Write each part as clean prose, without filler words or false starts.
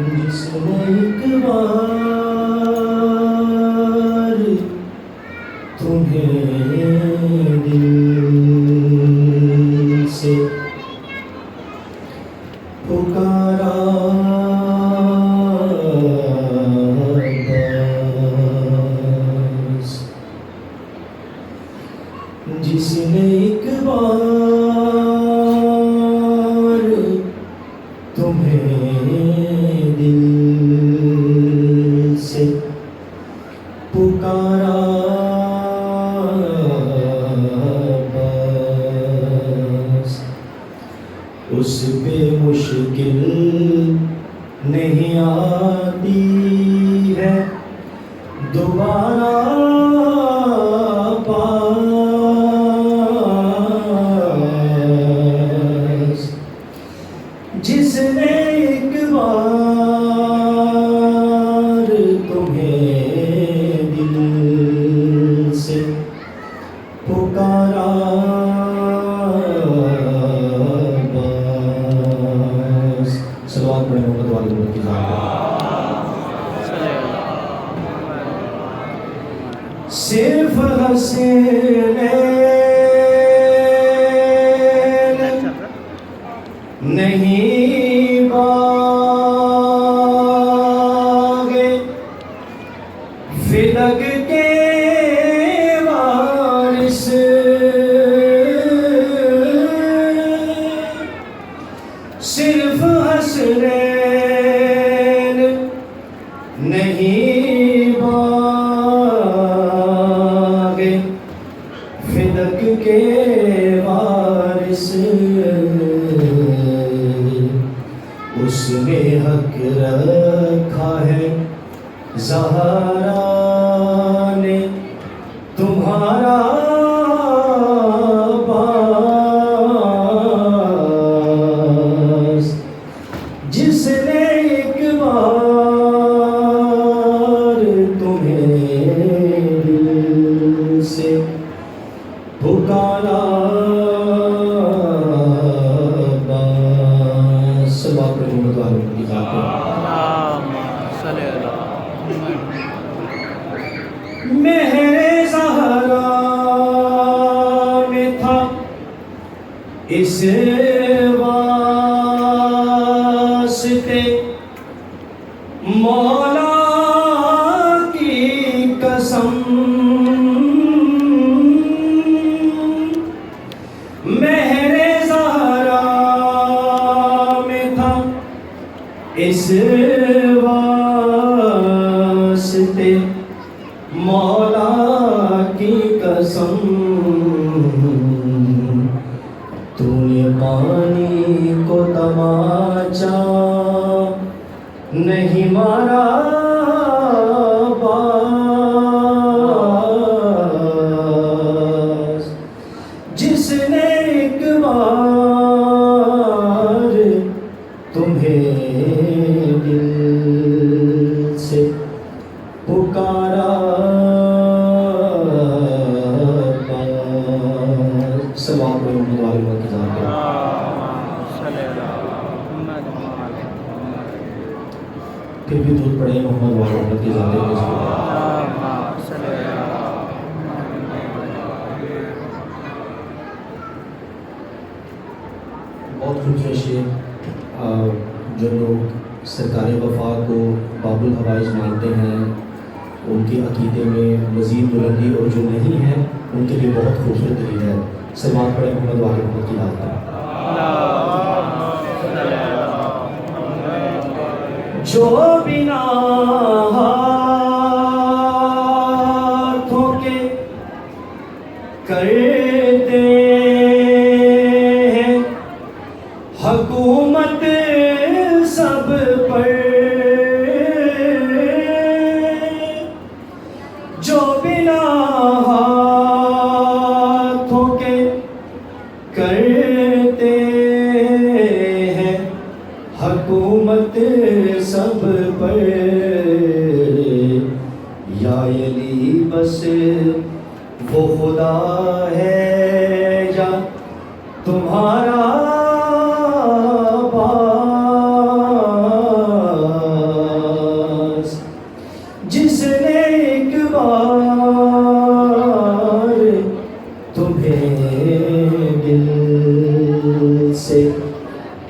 जिसने एक बार तुम्हें दिल से पुकारा, बस जिसने एक बार तुम्हें दिल से पुकारा, बस उस पे मुश्किल नहीं आती है दोबारा पास। जिसने एक बार तुम्हें दिल से पुकारा, बस सलवात पढ़े मोहम्मद वाली उम्मत की जान। सिर्फ हसीनैन नहीं बागे फिदक के वारिस, सिर्फ हसनैन नहीं बागे फिदक के वारिस, उसने हक रखा है ज़हरा ने तुम्हारा पास। जिसने एक बार तुम्हें दिल से पुकारा, बस बात पर मोहम्मद वालों की खातिर। मेहरे ज़हरा में था इस वास्ते मौला की कसम, मेहरे ज़हरा में था इस वास्ते मौला की कसम, तूने पानी को तमाचा नहीं मारा, बस जिसने एक बार तुम्हें दिल से पुकारा, सवाब में मोहम्मद वाली उम्मत की जान। फिर भी दूध पड़े मोहम्मद वाली उम्मत की जान। बहुत खूबसूरत शेर। जो लोग सरकार वफा को बाबुल हवाइज मानते हैं, उनके अकीदे में मज़ीद बुलंदी, और जो नहीं है उनके लिए बहुत खूबसूरत दलील है। सलवात पढ़े मोहम्मद वाली उम्मत की जान। जो बिना हाथों के करते हैं हुकूमत सब पर, जो बिना हाथों के करते हैं हुकूमत सब पर, या अली बस वो खुदा है या तुम्हारा बाप।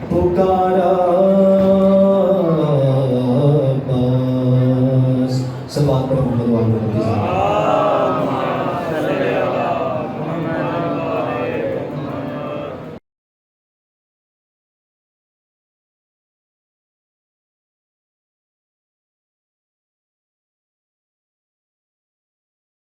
पुकारा